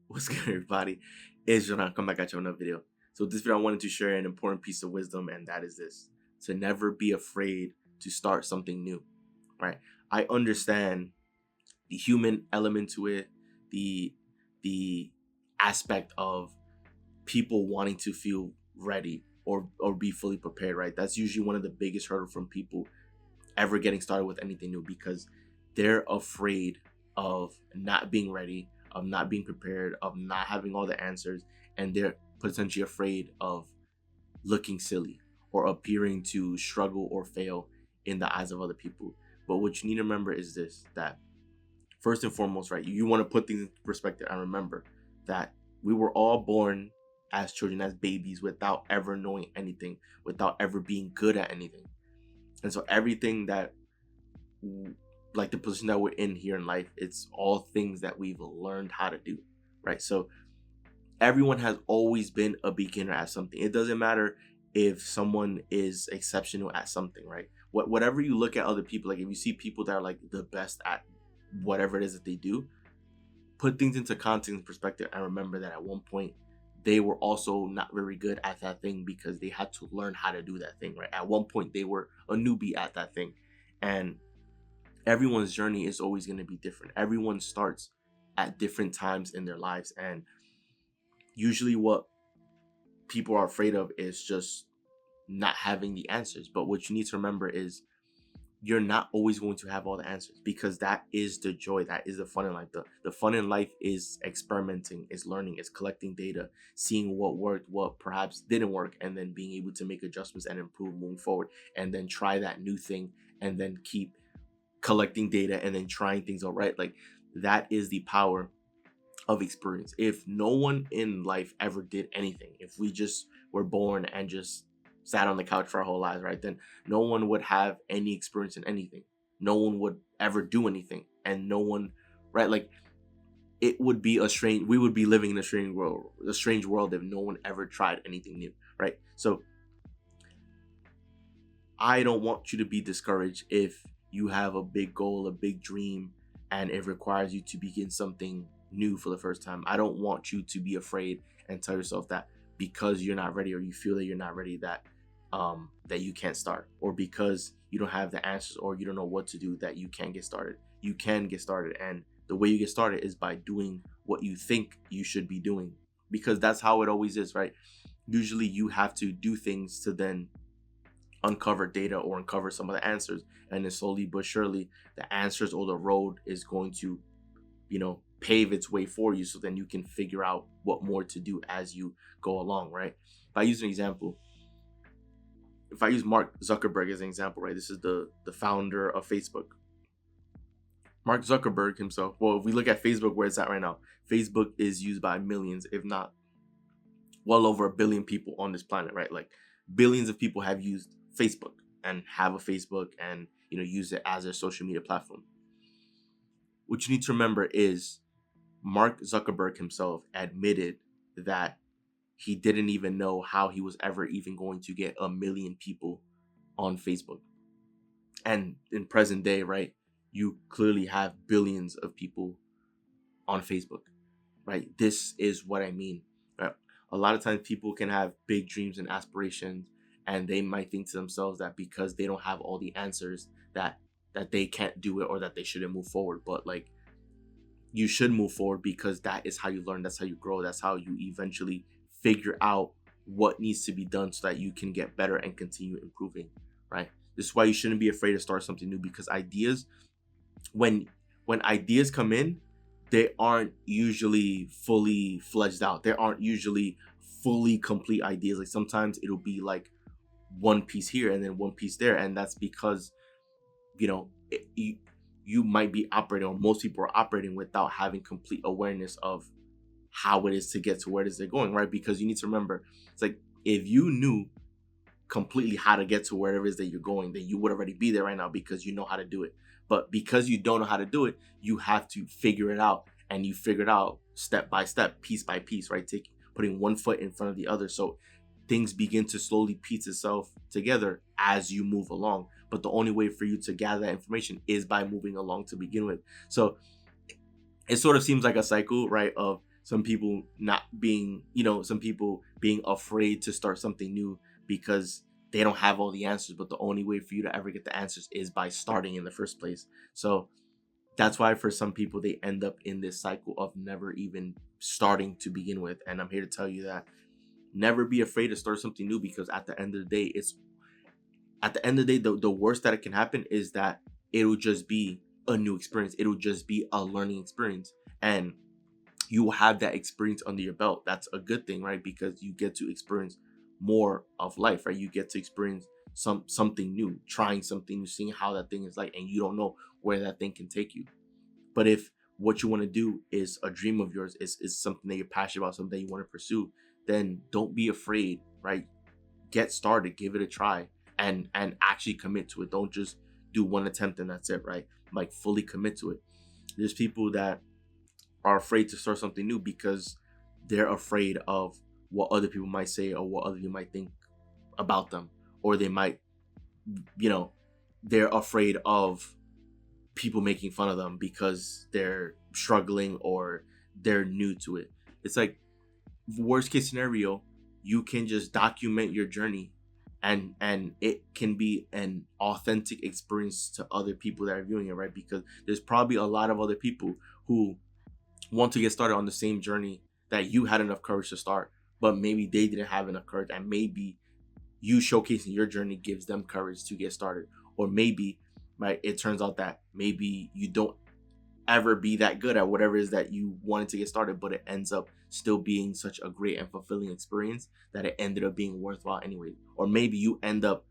What's good, everybody? It's Jonan. Come back at you on another video. So this video, I wanted to share an important piece of wisdom, and that is this: to never be afraid to start something new. Right? I understand the human element to it, the the aspect of people wanting to feel ready or be fully prepared. Right? That's usually one of the biggest hurdle from people ever getting started with anything new, because they're afraid of not being ready, of not being prepared, of not having all the answers, and they're potentially afraid of looking silly or appearing to struggle or fail in the eyes of other people. But what you need to remember is this: that first and foremost, right, you want to put things into perspective and remember that we were all born as children, as babies, without ever knowing anything, without ever being good at anything. And so everything that, like the position that we're in here in life, it's all things that we've learned how to do, right? So everyone has always been a beginner at something. It doesn't matter if someone is exceptional at something, right? Whatever you look at other people, like if you see people that are like the best at whatever it is that they do, put things into context and perspective and remember that at one point they were also not very good at that thing because they had to learn how to do that thing, right? At one point they were a newbie at that thing. And everyone's journey is always going to be different. Everyone starts at different times in their lives, and usually what people are afraid of is just not having the answers. But what you need to remember is you're not always going to have all the answers, because that is the joy, that is the fun in life. The fun in life is experimenting, is learning, is collecting data, seeing what worked, what perhaps didn't work, and then being able to make adjustments and improve moving forward, and then try that new thing, and then keep collecting data and then trying things out. Right? Like, that is the power of experience. If no one in life ever did anything, if we just were born and just sat on the couch for our whole lives, right, then no one would have any experience in anything. No one would ever do anything, and no one, right? Like, it would be we would be living in a strange world if no one ever tried anything new, right? So I don't want you to be discouraged if you have a big goal, a big dream, and it requires you to begin something new for the first time. I don't want you to be afraid and tell yourself that because you're not ready, or you feel that you're not ready, that you can't start, or because you don't have the answers or you don't know what to do, that you can't get started. You can get started, and the way you get started is by doing what you think you should be doing, because that's how it always is, right? Usually you have to do things to then uncover data or uncover some of the answers, and then slowly but surely the answers or the road is going to, pave its way for you, so then you can figure out what more to do as you go along, right? If I use an example, if I use Mark Zuckerberg as an example, right, this is the founder of Facebook. Mark Zuckerberg himself, well, if we look at Facebook, where it's at right now, Facebook is used by millions, if not well over 1 billion people on this planet, right? Like, billions of people have used Facebook and have a Facebook and use it as a social media platform. What you need to remember is Mark Zuckerberg himself admitted that he didn't even know how he was ever even going to get 1 million people on Facebook. And in present day, right, you clearly have billions of people on Facebook, right? This is what I mean, right? A lot of times people can have big dreams and aspirations, and they might think to themselves that because they don't have all the answers that they can't do it, or that they shouldn't move forward. But like, you should move forward, because that is how you learn, that's how you grow, that's how you eventually figure out what needs to be done so that you can get better and continue improving, right? This is why you shouldn't be afraid to start something new, because ideas, when ideas come in, they aren't usually fully fledged out. They aren't usually fully complete ideas. Like, sometimes it'll be like one piece here and then one piece there, and that's because you might be operating, or most people are operating, without having complete awareness of how it is to get to where it is they're going, right? Because you need to remember, it's like, if you knew completely how to get to wherever it is that you're going, then you would already be there right now, because you know how to do it. But because you don't know how to do it, you have to figure it out, and you figure it out step by step, piece by piece, right? Putting one foot in front of the other, so things begin to slowly piece itself together as you move along. But the only way for you to gather that information is by moving along to begin with. So it sort of seems like a cycle, right? Of some people not being, some people being afraid to start something new because they don't have all the answers, but the only way for you to ever get the answers is by starting in the first place. So that's why for some people they end up in this cycle of never even starting to begin with. And I'm here to tell you that never be afraid to start something new, because at the end of the day, the worst that it can happen is that it'll just be a new experience. It'll just be a learning experience. And you will have that experience under your belt. That's a good thing, right? Because you get to experience more of life, right? You get to experience something new, trying something new, seeing how that thing is like, and you don't know where that thing can take you. But if what you want to do is a dream of yours, is something that you're passionate about, something that you want to pursue, then don't be afraid, right? Get started, give it a try, and actually commit to it. Don't just do one attempt and that's it, right? Like fully commit to it. There's people that are afraid to start something new because they're afraid of what other people might say or what other people might think about them, or they might, they're afraid of people making fun of them because they're struggling or they're new to it. It's like, worst case scenario, you can just document your journey, and it can be an authentic experience to other people that are viewing it, right? Because there's probably a lot of other people who want to get started on the same journey that you had enough courage to start, but maybe they didn't have enough courage, and maybe you showcasing your journey gives them courage to get started. Or maybe, right, it turns out that maybe you don't ever be that good at whatever it is that you wanted to get started, but it ends up still being such a great and fulfilling experience that it ended up being worthwhile anyway. Or maybe you end up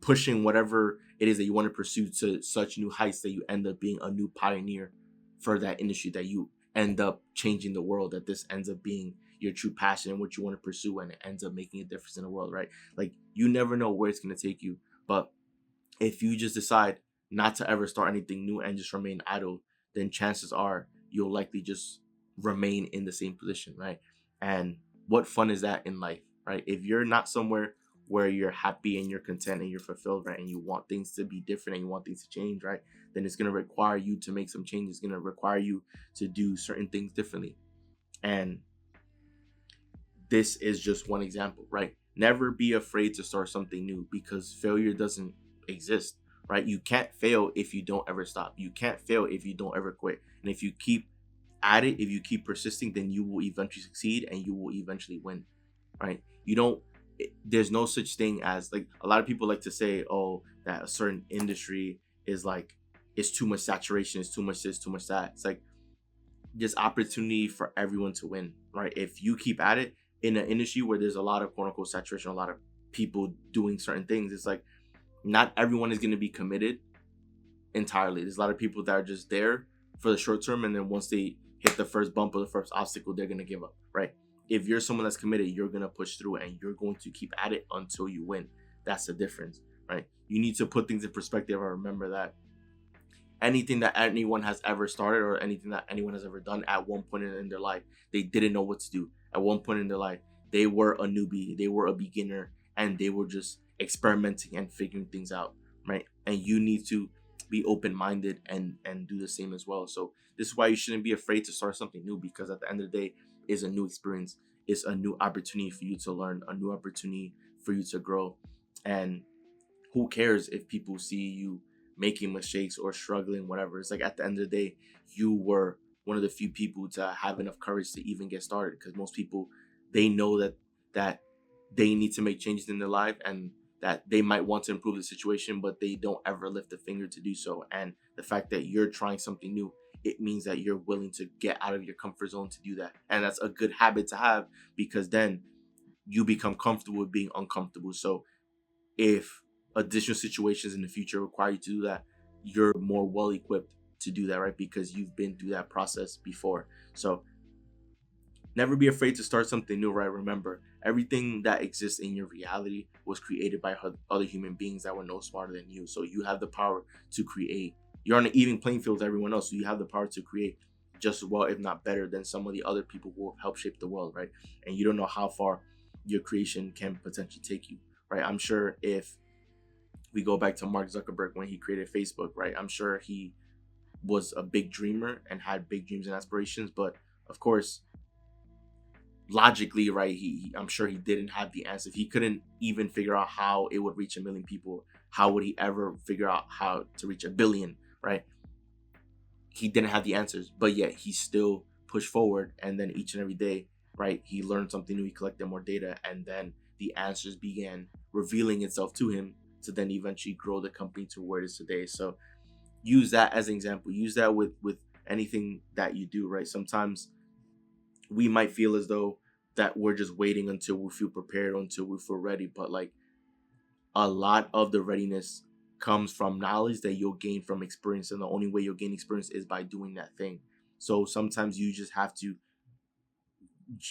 pushing whatever it is that you want to pursue to such new heights that you end up being a new pioneer for that industry, that you end up changing the world, that this ends up being your true passion and what you want to pursue, and it ends up making a difference in the world, right? Like, you never know where it's going to take you. But if you just decide not to ever start anything new and just remain idle, then chances are you'll likely just remain in the same position, right? And what fun is that in life, right? If you're not somewhere where you're happy and you're content and you're fulfilled, right, and you want things to be different and you want things to change, right, then it's going to require you to make some changes. It's going to require you to do certain things differently. And this is just one example, right? Never be afraid to start something new, because failure doesn't exist, right? You can't fail if you don't ever stop. You can't fail if you don't ever quit. And if you keep at it, if you keep persisting, then you will eventually succeed and you will eventually win, right? There's no such thing as, like, a lot of people like to say, oh, that a certain industry is like, it's too much saturation, it's too much this, too much that. It's like, there's opportunity for everyone to win, right? If you keep at it in an industry where there's a lot of quote unquote saturation, a lot of people doing certain things, it's like, not everyone is going to be committed entirely. There's a lot of people that are just there for the short term, and then once they hit the first bump or the first obstacle, they're going to give up, right? If you're someone that's committed, you're going to push through and you're going to keep at it until you win. That's the difference, right? You need to put things in perspective and remember that anything that anyone has ever started or anything that anyone has ever done, at one point in their life, they didn't know what to do. At one point in their life, they were a newbie, they were a beginner, and they were just experimenting and figuring things out, right? And you need to be open-minded and do the same as well. So this is why you shouldn't be afraid to start something new, because at the end of the day, it's a new experience. It's a new opportunity for you to learn, a new opportunity for you to grow. And who cares if people see you making mistakes or struggling, whatever. It's like, at the end of the day, you were one of the few people to have enough courage to even get started, because most people, they know that they need to make changes in their life and that they might want to improve the situation, but they don't ever lift a finger to do so. And the fact that you're trying something new, it means that you're willing to get out of your comfort zone to do that. And that's a good habit to have, because then you become comfortable with being uncomfortable. So if additional situations in the future require you to do that, you're more well equipped to do that, right? Because you've been through that process before. So never be afraid to start something new, right? Remember, everything that exists in your reality was created by other human beings that were no smarter than you. So you have the power to create. You're on an even playing field with everyone else. So you have the power to create just as well, if not better, than some of the other people who have helped shape the world, right? And you don't know how far your creation can potentially take you, right? I'm sure if we go back to Mark Zuckerberg when he created Facebook, right? I'm sure he was a big dreamer and had big dreams and aspirations, but of course, logically, right, I'm sure he didn't have the answer. If he couldn't even figure out how it would reach 1 million people, how would he ever figure out how to reach 1 billion, right? He didn't have the answers, but yet he still pushed forward. And then each and every day, right, he learned something new, he collected more data, and then the answers began revealing itself to him to then eventually grow the company to where it is today. So use that as an example. Use that with anything that you do, right? Sometimes we might feel as though that we're just waiting until we feel prepared, until we feel ready, but like a lot of the readiness comes from knowledge that you'll gain from experience, and the only way you'll gain experience is by doing that thing. So sometimes you just have to,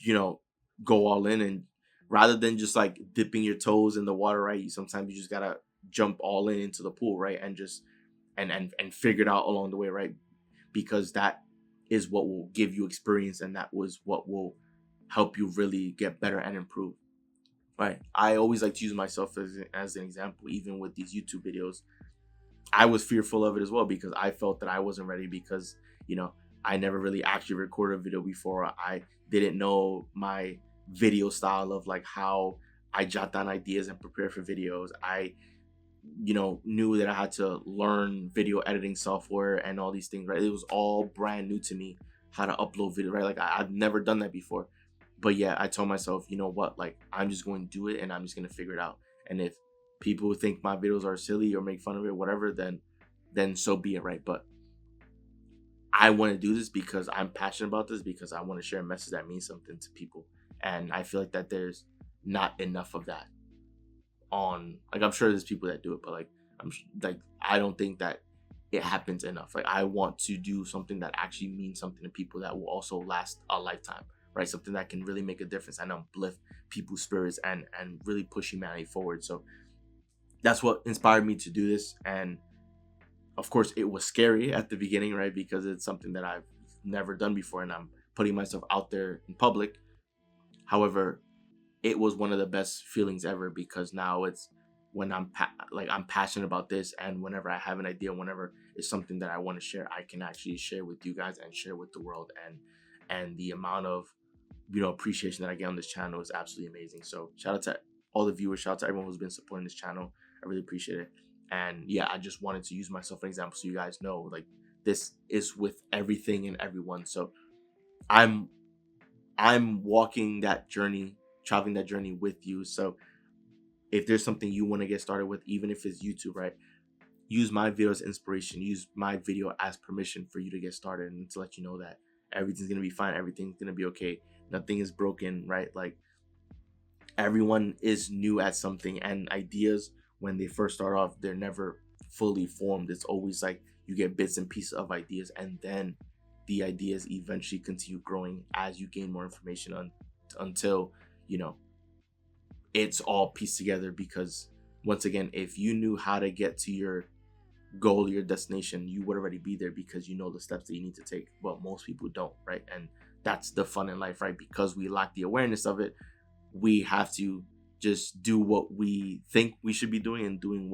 you know, go all in, and rather than just like dipping your toes in the water, right, sometimes you just gotta jump all in into the pool, right, and just and figure it out along the way, right, because that is what will give you experience, and that was what will help you really get better and improve. Right. I always like to use myself as an example, even with these YouTube videos. I was fearful of it as well because I felt that I wasn't ready because, I never really actually recorded a video before. I didn't know my video style of like how I jot down ideas and prepare for videos. I, knew that I had to learn video editing software and all these things, right? It was all brand new to me, how to upload video, right? Like I've never done that before. But yeah, I told myself, you know what, like I'm just going to do it and I'm just going to figure it out. And if people think my videos are silly or make fun of it, whatever, then so be it, right? But I want to do this because I'm passionate about this, because I want to share a message that means something to people. And I feel like that there's not enough of that on, like, I'm sure there's people that do it, but like I don't think that it happens enough. Like I want to do something that actually means something to people, that will also last a lifetime, right? Something that can really make a difference and uplift people's spirits and really push humanity forward. So that's what inspired me to do this. And of course it was scary at the beginning, right? Because it's something that I've never done before and I'm putting myself out there in public. However, it was one of the best feelings ever, because now it's when I'm passionate about this, and whenever I have an idea, whenever it's something that I want to share, I can actually share with you guys and share with the world. And the amount of appreciation that I get on this channel is absolutely amazing. So shout out to all the viewers, shout out to everyone who's been supporting this channel. I really appreciate it. And yeah, I just wanted to use myself as an example so you guys know, like, this is with everything and everyone. So I'm walking that journey, traveling that journey with you. So if there's something you want to get started with, even if it's YouTube, right, use my video as inspiration, use my video as permission for you to get started, and to let you know that everything's gonna be fine, everything's gonna be okay, nothing is broken, right? Like everyone is new at something, and ideas, when they first start off, they're never fully formed. It's always like you get bits and pieces of ideas, and then the ideas eventually continue growing as you gain more information until it's all pieced together. Because once again, if you knew how to get to your goal, your destination, you would already be there, because you know the steps that you need to take. But most people don't, right? And that's the fun in life, right? Because we lack the awareness of it, we have to just do what we think we should be doing, and doing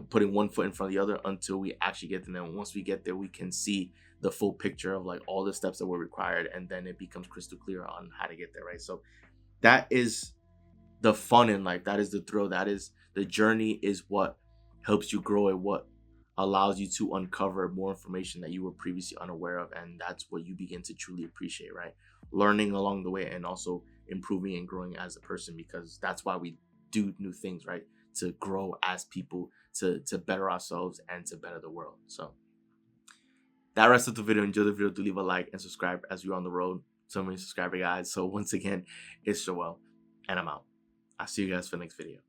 putting one foot in front of the other until we actually get there. And once we get there, we can see the full picture of like all the steps that were required, and then it becomes crystal clear on how to get there, right? So that is the fun in life, that is the thrill, that is the journey, is what helps you grow, and what allows you to uncover more information that you were previously unaware of. And that's what you begin to truly appreciate, right? Learning along the way, and also improving and growing as a person, because that's why we do new things, right? To grow as people, to better ourselves, and to better the world. So that rests of the video. Enjoy the video. Do leave a like and subscribe, as we're on the road to 1 million subscriber, guys. So once again, it's Joel, and I'm out. I'll see you guys for the next video.